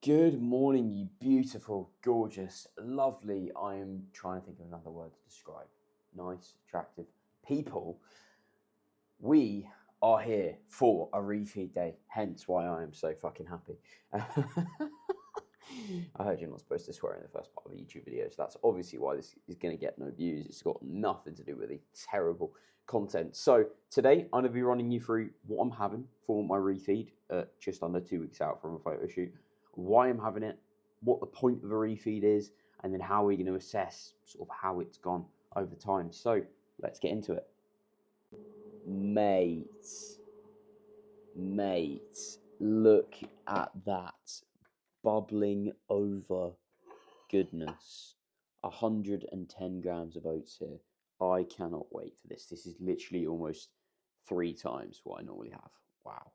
Good morning, you beautiful, gorgeous, lovely. I am trying to think of another word to describe. Nice, attractive people. We are here for a refeed day, hence why I am so fucking happy. I heard you're not supposed to swear in the first part of a YouTube video, so that's obviously why this is going to get no views. It's got nothing to do with the terrible content. So today I'm going to be running you through what I'm having for my refeed, just under 2 weeks out from a photo shoot, why I'm having it, what the point of a refeed is, and then how we're going to assess sort of how it's gone over time. So let's get into it. Mates, look at that bubbling over goodness. 110 grams of oats here. I cannot wait for this. This is literally almost 3 times what I normally have. Wow.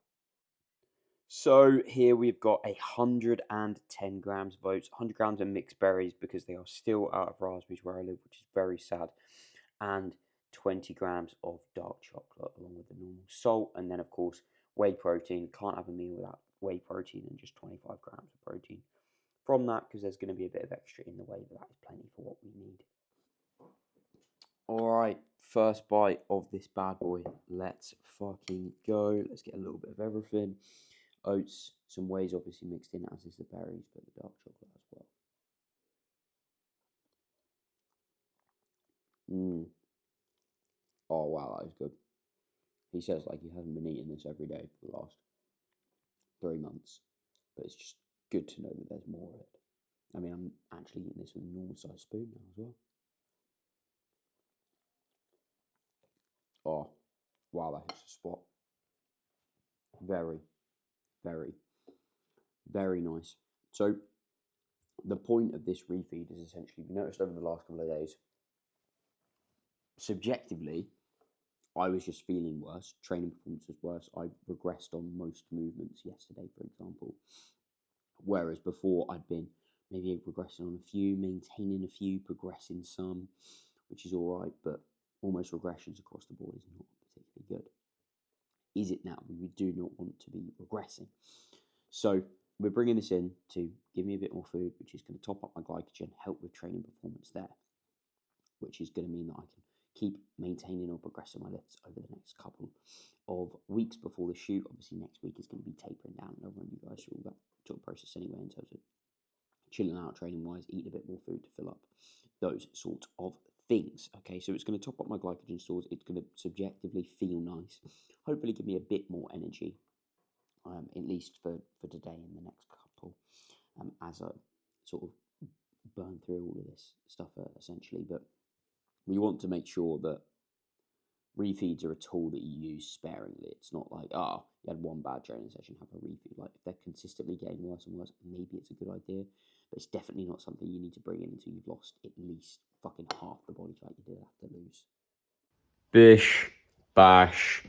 So here we've got 110 grams of oats, 100 grams of mixed berries because they are still out of raspberries where I live, which is very sad, and 20 grams of dark chocolate along with the normal salt, and then of course whey protein. Can't have a meal without whey protein and just 25 grams of protein from that because there's going to be a bit of extra in the whey, but that is plenty for what we need. All right, first bite of this bad boy. Let's fucking go. Let's get a little bit of everything. Oats, some whey's obviously mixed in, as is the berries, but the dark chocolate as well. Oh wow, that is good. He says like he hasn't been eating this every day for the last 3 months, but it's just good to know that there's more of it. I mean, I'm actually eating this with a normal sized spoon now as well. Oh, wow, that hits the spot. Very, very, very nice. So, the point of this refeed is essentially, we noticed over the last couple of days, subjectively, I was just feeling worse. Training performance was worse. I regressed on most movements yesterday, for example. Whereas before, I'd been maybe regressing on a few, maintaining a few, progressing some, which is all right, but almost regressions across the board is not particularly good. Is it now? We do not want to be regressing. So we're bringing this in to give me a bit more food, which is going to top up my glycogen, help with training performance there, which is going to mean that I can keep maintaining or progressing my lifts over the next couple of weeks before the shoot. Obviously, next week is going to be tapering down, and I'll run you guys through all that sort of process anyway in terms of chilling out training-wise, eating a bit more food to fill up those sort of things. Okay, so it's going to top up my glycogen stores. It's going to subjectively feel nice. Hopefully give me a bit more energy, at least for today and the next couple, as I sort of burn through all of this stuff essentially. But we want to make sure that refeeds are a tool that you use sparingly. It's not like, you had one bad training session, have a refeed. Like, if they're consistently getting worse and worse, maybe it's a good idea, but it's definitely not something you need to bring in until you've lost at least fucking half the body fat you did have to lose. Bish, bash,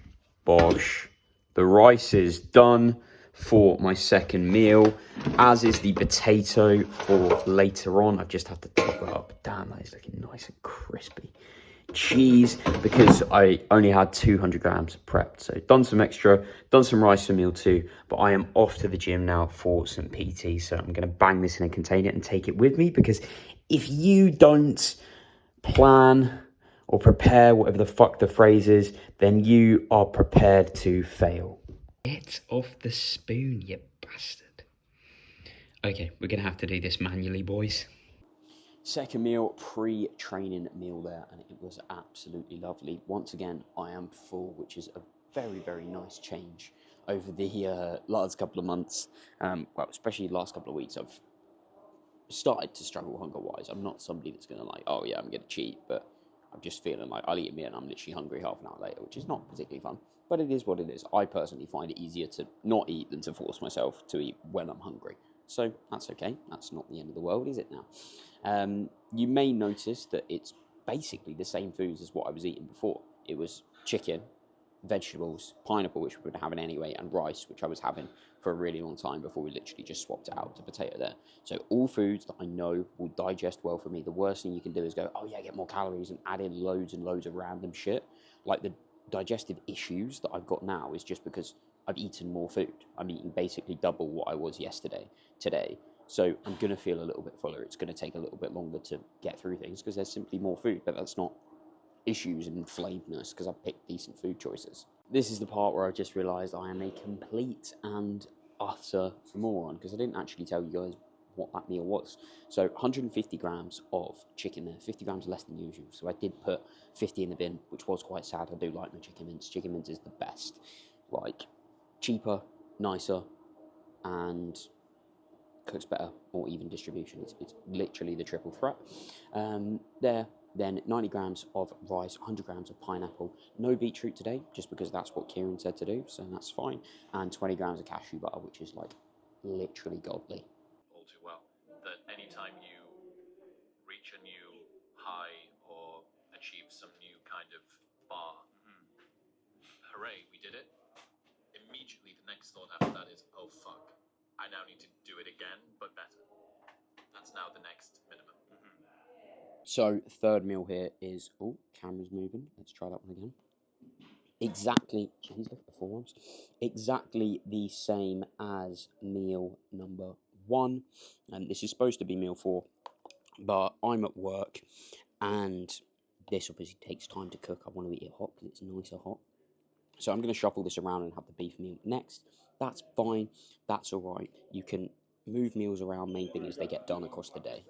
bosh. The rice is done for my second meal, as is the potato for later on. I just have to top it up. Damn, that is looking nice and crispy. Cheese, because I only had 200 grams prepped, so done some extra, done some rice for meal 2, but I am off to the gym now for some PT, so I'm going to bang this in a container and take it with me, because if you don't plan or prepare, whatever the fuck the phrase is, then you are prepared to fail. Get off the spoon, you bastard. Okay, we're going to have to do this manually, boys. Second meal, pre-training meal there, and it was absolutely lovely. Once again, I am full, which is a very, very nice change over the last couple of months. Well, especially the last couple of weeks, I've started to struggle hunger-wise. I'm not somebody that's going to like, oh yeah, I'm going to cheat, but I'm just feeling like I'll eat a meal and I'm literally hungry half an hour later, which is not particularly fun. But it is what it is. I personally find it easier to not eat than to force myself to eat when I'm hungry. So that's okay. That's not the end of the world, is it now? You may notice that it's basically the same foods as what I was eating before. It was chicken, vegetables, pineapple, which we were having anyway, and rice, which I was having for a really long time before we literally just swapped it out to potato there. So all foods that I know will digest well for me. The worst thing you can do is go, oh yeah, get more calories and add in loads and loads of random shit. Like the digestive issues that I've got now is just because I've eaten more food. I'm eating basically double what I was yesterday today. So I'm going to feel a little bit fuller. It's going to take a little bit longer to get through things because there's simply more food, but that's not issues and inflamedness because I've picked decent food choices. This is the part where I've just realised I am a complete and utter moron because I didn't actually tell you guys what that meal was. So 150 grams of chicken there, 50 grams less than usual. So I did put 50 in the bin, which was quite sad. I do like my chicken mince. Chicken mince is the best. Like, cheaper, nicer, and cooks better, more even distribution. It's literally the triple threat. Then 90 grams of rice, 100 grams of pineapple. No beetroot today, just because that's what Kieran said to do, so that's fine. And 20 grams of cashew butter, which is like literally godly. All too well that anytime you reach a new high or achieve some new kind of bar, hooray, we did it. Immediately, the next thought after that is, oh fuck, I now need to do it again, but better. That's now the next minimum. So, third meal here is, oh, camera's moving. Let's try that one again. Exactly, jeez, look at the forearms. Exactly the same as meal number 1. And this is supposed to be meal 4, but I'm at work and this obviously takes time to cook. I want to eat it hot because it's nicer hot. So I'm going to shuffle this around and have the beef meal next. That's fine. That's all right. You can move meals around. Main thing is they get done across the day.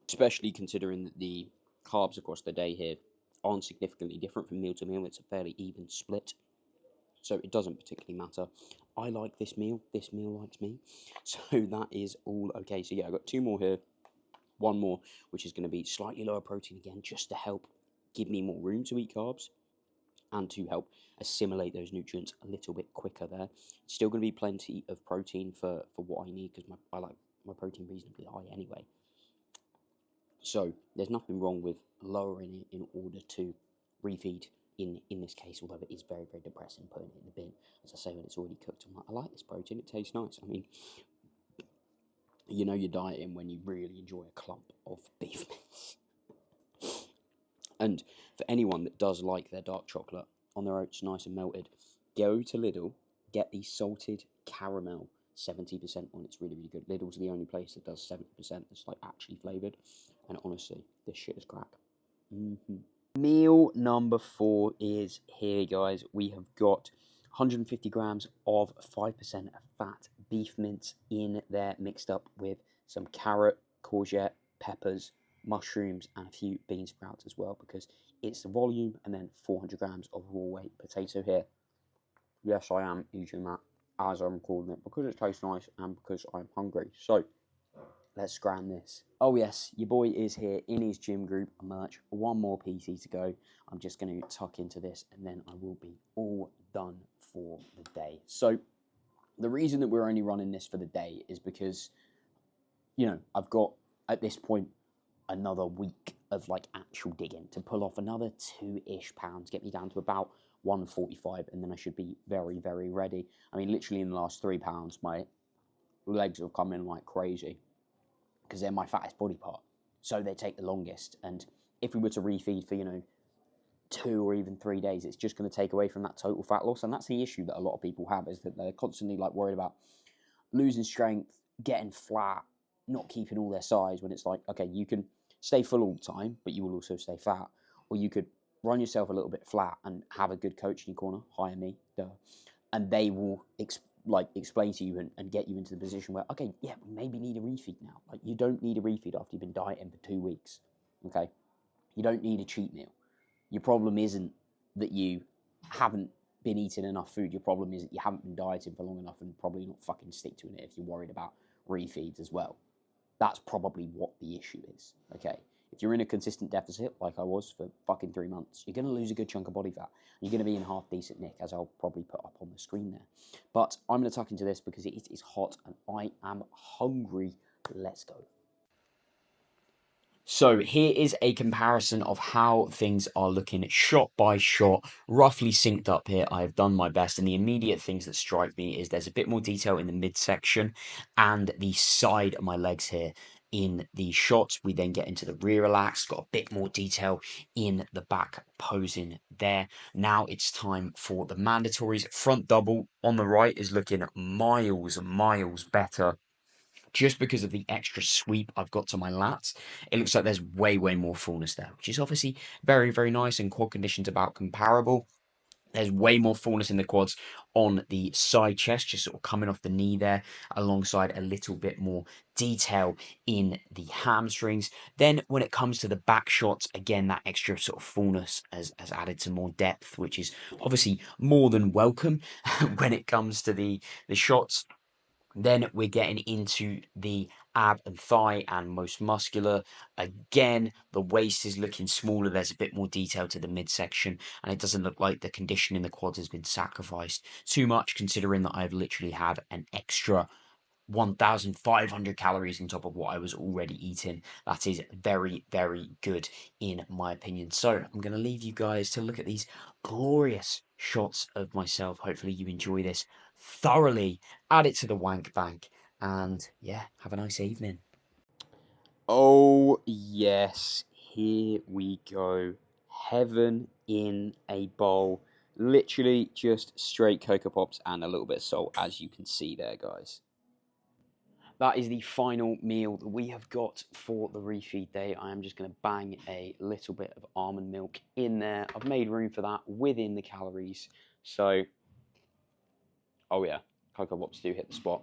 Especially considering that the carbs across the day here aren't significantly different from meal to meal. It's a fairly even split. So it doesn't particularly matter. I like this meal likes me. So that is all okay. So yeah, I've got 2 more here. 1 more, which is going to be slightly lower protein again, just to help give me more room to eat carbs and to help assimilate those nutrients a little bit quicker there. Still going to be plenty of protein for what I need because I like my protein reasonably high anyway. So there's nothing wrong with lowering it in order to refeed in this case, although it is very, very depressing putting it in the bin. As I say, when it's already cooked, I'm like, I like this protein, it tastes nice. I mean, you know you're dieting when you really enjoy a clump of beef mince. And for anyone that does like their dark chocolate on their oats nice and melted, go to Lidl, get the salted caramel 70% on. It's really, really good. Lidl's the only place that does 70% that's like actually flavoured. And honestly, this shit is crack. Meal number 4 is here, guys. We have got 150 grams of 5% fat beef mince in there, mixed up with some carrot, courgette, peppers, mushrooms, and a few bean sprouts as well, because it's the volume, and then 400 grams of raw weight potato here. Yes, I am eating that as I'm recording it, because it tastes nice and because I'm hungry. So, let's scram this. Oh yes, your boy is here in his gym group merch. 1 more PC to go. I'm just going to tuck into this and then I will be all done for the day. So the reason that we're only running this for the day is because, you know, I've got at this point another week of like actual digging to pull off another 2-ish pounds, get me down to about 145, and then I should be very, very ready. I mean, literally in the last 3 pounds, my legs have come in like crazy, because they're my fattest body part, so they take the longest. And if we were to refeed for, you know, 2 or even 3 days, it's just going to take away from that total fat loss. And that's the issue that a lot of people have, is that they're constantly like worried about losing strength, getting flat, not keeping all their size, when it's like, okay, you can stay full all the time, but you will also stay fat. Or you could run yourself a little bit flat and have a good coach in your corner, hire me, and they will explain to you and get you into the position where, okay, yeah, we maybe need a refeed now. Like, you don't need a refeed after you've been dieting for 2 weeks, okay? You don't need a cheat meal. Your problem isn't that you haven't been eating enough food. Your problem is that you haven't been dieting for long enough and probably not fucking stick to it if you're worried about refeeds as well. That's probably what the issue is, okay? If you're in a consistent deficit, like I was for fucking 3 months, you're going to lose a good chunk of body fat. You're going to be in half decent nick, as I'll probably put up on the screen there. But I'm going to tuck into this because it is hot and I am hungry. Let's go. So here is a comparison of how things are looking shot by shot, roughly synced up here. I have done my best, and the immediate things that strike me is there's a bit more detail in the midsection and the side of my legs here. in the shots. We then get into the rear relax, got a bit more detail in the back posing there. Now it's time for the mandatories. Front double on the right is looking miles and miles better. Just because of the extra sweep I've got to my lats, it looks like there's way more fullness there, which is obviously very nice, and quad conditions about comparable. There's way more fullness in the quads on the side chest, just sort of coming off the knee there, alongside a little bit more detail in the hamstrings. Then when it comes to the back shots, again, that extra sort of fullness has added some more depth, which is obviously more than welcome when it comes to the shots. Then we're getting into the ab and thigh and most muscular. Again, the waist is looking smaller. There's a bit more detail to the midsection, and it doesn't look like the condition in the quads has been sacrificed too much, considering that I've literally had an extra 1,500 calories on top of what I was already eating. That is very good in my opinion. So I'm going to leave you guys to look at these glorious shots of myself. Hopefully you enjoy this thoroughly. Add it to the wank bank, and yeah, have a nice evening. Oh yes, here we go. Heaven in a bowl. Literally just straight Cocoa Pops and a little bit of salt, as you can see there, guys. That is the final meal that we have got for the refeed day. I am just going to bang a little bit of almond milk in there. I've made room for that within the calories. So, oh yeah, Cocoa Pops do hit the spot.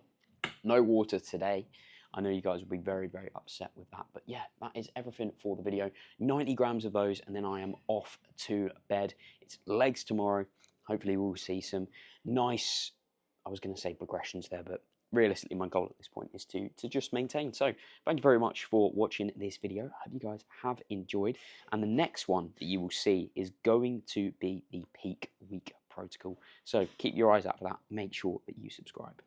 No water today. I know you guys will be very upset with that. But yeah, that is everything for the video. 90 grams of those, and then I am off to bed. It's legs tomorrow. Hopefully we'll see some nice, I was going to say progressions there, but realistically my goal at this point is to just maintain. So thank you very much for watching this video. I hope you guys have enjoyed. And the next one that you will see is going to be the peak week protocol. So keep your eyes out for that. Make sure that you subscribe.